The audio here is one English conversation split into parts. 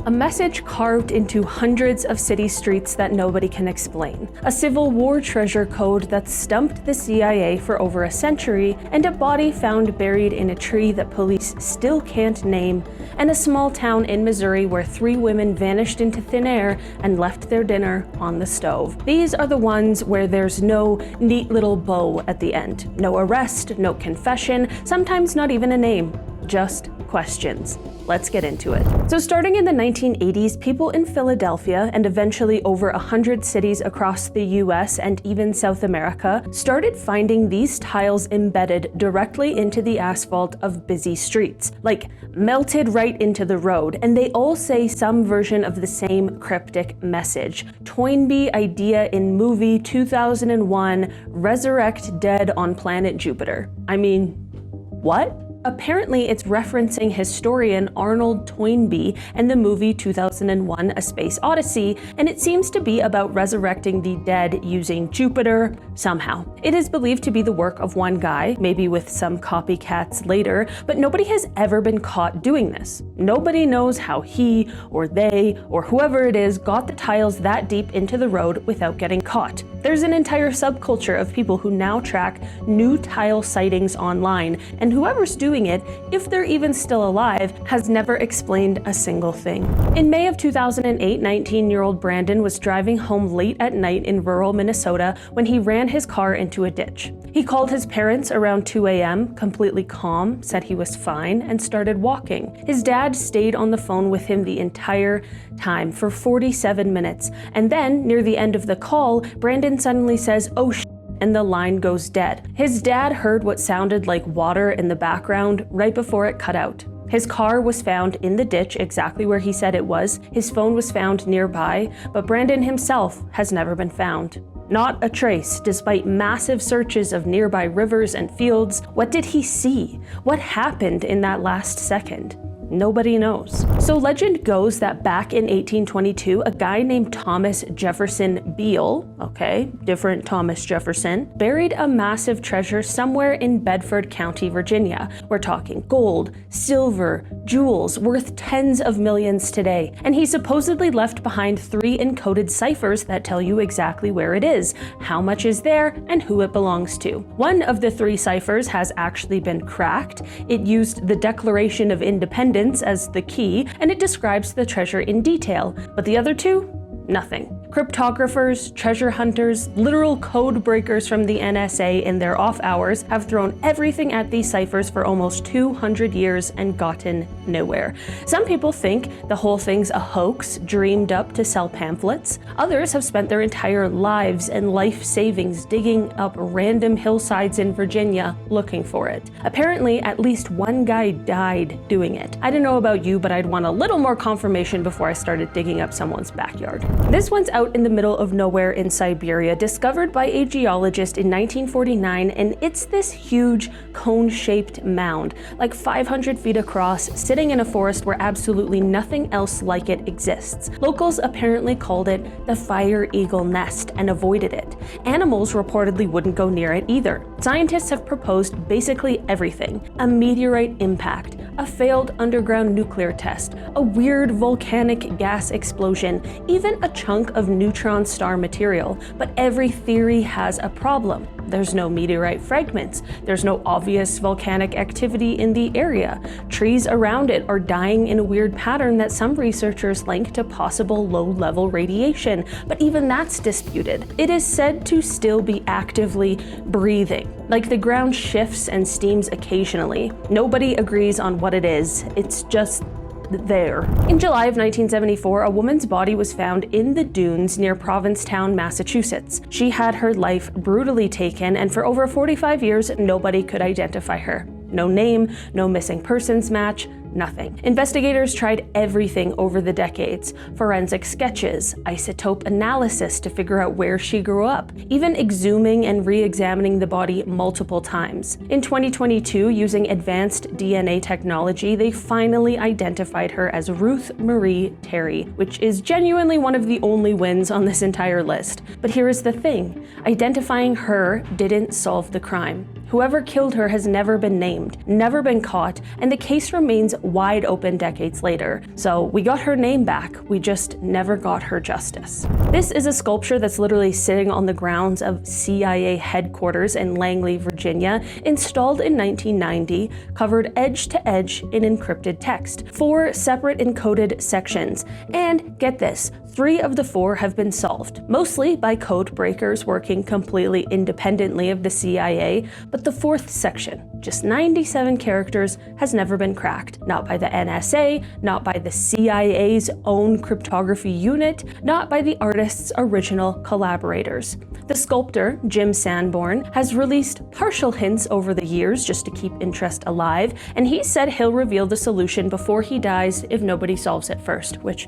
A message carved into hundreds of city streets that nobody can explain. A Civil War treasure code that stumped the CIA for over a century, and a body found buried in a tree that police still can't name, and a small town in Missouri where 3 women vanished into thin air and left their dinner on the stove. These are the ones where there's no neat little bow at the end. No arrest, no confession, sometimes not even a name, just questions. Let's get into it. So starting in the 1980s, people in Philadelphia and eventually over 100 cities across the US and even South America started finding these tiles embedded directly into the asphalt of busy streets, like melted right into the road, and they all say some version of the same cryptic message. Toynbee idea in movie 2001, resurrect dead on planet Jupiter. I mean, what? Apparently, it's referencing historian Arnold Toynbee and the movie 2001: A Space Odyssey, and it seems to be about resurrecting the dead using Jupiter somehow. It is believed to be the work of one guy, maybe with some copycats later, but nobody has ever been caught doing this. Nobody knows how he or they or whoever it is got the tiles that deep into the road without getting caught. There's an entire subculture of people who now track new tile sightings online, and whoever's doing it, if they're even still alive, has never explained a single thing. In May of 2008, 19-year-old Brandon was driving home late at night in rural Minnesota when he ran his car into a ditch. He called his parents around 2 a.m., completely calm, said he was fine, and started walking. His dad stayed on the phone with him the entire time for 47 minutes, and then, near the end of the call, Brandon suddenly says, "Oh shit," and the line goes dead. His dad heard what sounded like water in the background right before it cut out. His car was found in the ditch exactly where he said it was. His phone was found nearby, but Brandon himself has never been found. Not a trace, despite massive searches of nearby rivers and fields. What did he see? What happened in that last second? Nobody knows. So legend goes that back in 1822, a guy named Thomas Jefferson Beale, okay, different Thomas Jefferson, buried a massive treasure somewhere in Bedford County, Virginia. We're talking gold, silver, jewels worth tens of millions today. And he supposedly left behind 3 encoded ciphers that tell you exactly where it is, how much is there, and who it belongs to. One of the 3 ciphers has actually been cracked. It used the Declaration of Independence as the key, and it describes the treasure in detail, but the other 2? Nothing. Cryptographers, treasure hunters, literal code breakers from the NSA in their off hours have thrown everything at these ciphers for almost 200 years and gotten nowhere. Some people think the whole thing's a hoax dreamed up to sell pamphlets. Others have spent their entire lives and life savings digging up random hillsides in Virginia looking for it. Apparently, at least one guy died doing it. I don't know about you, but I'd want a little more confirmation before I started digging up someone's backyard. This one's out in the middle of nowhere in Siberia, discovered by a geologist in 1949, and it's this huge cone-shaped mound, like 500 feet across, sitting in a forest where absolutely nothing else like it exists. Locals apparently called it the Fire Eagle Nest and avoided it. Animals reportedly wouldn't go near it either. Scientists have proposed basically everything: a meteorite impact, a failed underground nuclear test, a weird volcanic gas explosion, even a chunk of neutron star material. But every theory has a problem. There's no meteorite fragments. There's no obvious volcanic activity in the area. Trees around it are dying in a weird pattern that some researchers link to possible low-level radiation, but even that's disputed. It is said to still be actively breathing, like the ground shifts and steams occasionally. Nobody agrees on what it is. It's just there. In July of 1974, a woman's body was found in the dunes near Provincetown, Massachusetts. She had her life brutally taken, and for over 45 years, nobody could identify her. No name, no missing persons match, nothing. Investigators tried everything over the decades: forensic sketches, isotope analysis to figure out where she grew up, even exhuming and re-examining the body multiple times. In 2022, using advanced DNA technology, they finally identified her as Ruth Marie Terry, which is genuinely one of the only wins on this entire list. But here is the thing: identifying her didn't solve the crime. Whoever killed her has never been named, never been caught, and the case remains wide open decades later. So we got her name back, we just never got her justice. This is a sculpture that's literally sitting on the grounds of CIA headquarters in Langley, Virginia, installed in 1990, covered edge to edge in encrypted text. 4 separate encoded sections. And get this, 3 of the 4 have been solved, mostly by code breakers working completely independently of the CIA, but the 4th section, just 97 characters, has never been cracked. Not by the NSA, not by the CIA's own cryptography unit, not by the artist's original collaborators. The sculptor, Jim Sanborn, has released partial hints over the years just to keep interest alive, and he said he'll reveal the solution before he dies if nobody solves it first, which,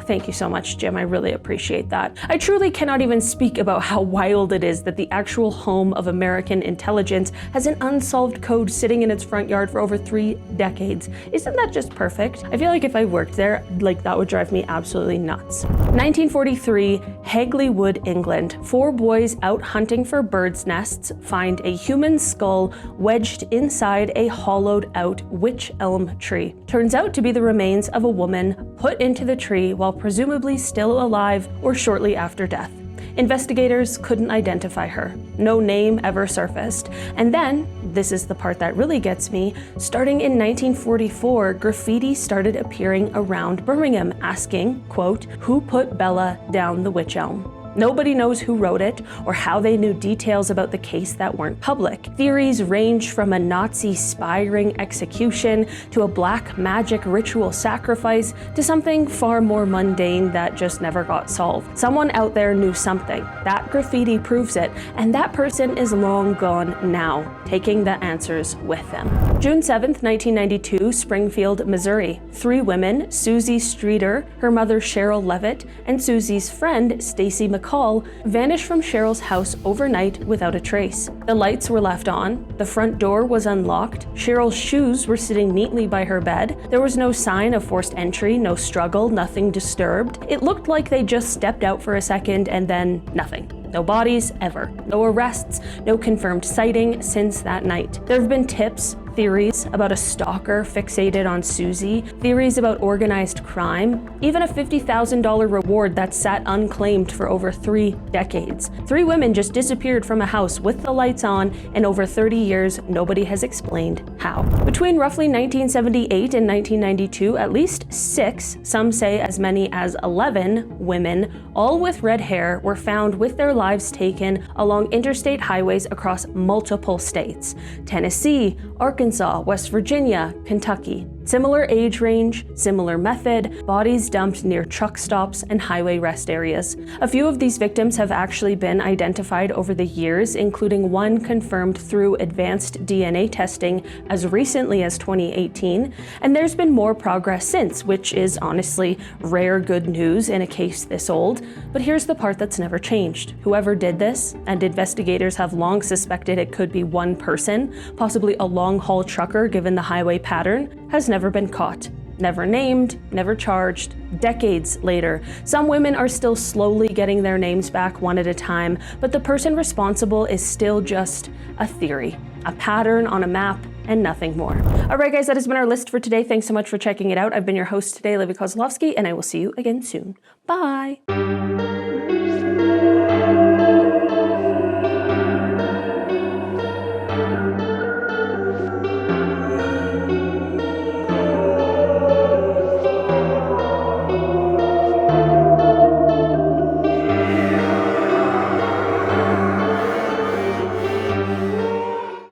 thank you so much, Jim, I really appreciate that. I truly cannot even speak about how wild it is that the actual home of American intelligence has an unsolved code sitting in its front yard for over 3 decades. Isn't that just perfect? I feel like if I worked there, that would drive me absolutely nuts. 1943, Hagley Wood, England. 4 boys out hunting for birds' nests find a human skull wedged inside a hollowed out wych elm tree. Turns out to be the remains of a woman put into the tree while presumably still alive or shortly after death. Investigators couldn't identify her. No name ever surfaced. And then, this is the part that really gets me, starting in 1944, graffiti started appearing around Birmingham asking, quote, "Who put Bella down the wych elm?" Nobody knows who wrote it or how they knew details about the case that weren't public. Theories range from a Nazi spy ring execution to a black magic ritual sacrifice to something far more mundane that just never got solved. Someone out there knew something. That graffiti proves it, and that person is long gone now, taking the answers with them. June 7th, 1992, Springfield, Missouri. 3 women, Susie Streeter, her mother Cheryl Levitt, and Susie's friend Stacy McCall, vanished from Cheryl's house overnight without a trace. The lights were left on, the front door was unlocked, Cheryl's shoes were sitting neatly by her bed, there was no sign of forced entry, no struggle, nothing disturbed. It looked like they just stepped out for a second and then nothing. No bodies, ever. No arrests, no confirmed sighting since that night. There have been tips, theories about a stalker fixated on Susie, theories about organized crime, even a $50,000 reward that sat unclaimed for over 3 decades. 3 women just disappeared from a house with the lights on, and over 30 years, nobody has explained how. Between roughly 1978 and 1992, at least 6, some say as many as 11 women, all with red hair, were found with their lives taken along interstate highways across multiple states. Tennessee, Arkansas, West Virginia, Kentucky. Similar age range, similar method, bodies dumped near truck stops and highway rest areas. A few of these victims have actually been identified over the years, including one confirmed through advanced DNA testing as recently as 2018, and there's been more progress since, which is honestly rare good news in a case this old. But here's the part that's never changed. Whoever did this, and investigators have long suspected it could be one person, possibly a long-haul trucker given the highway pattern, has never been caught. Never named, never charged. Decades later, some women are still slowly getting their names back one at a time, but the person responsible is still just a theory, a pattern on a map, and nothing more. All right, guys, that has been our list for today. Thanks so much for checking it out. I've been your host today, Livy Kozlowski, and I will see you again soon. Bye.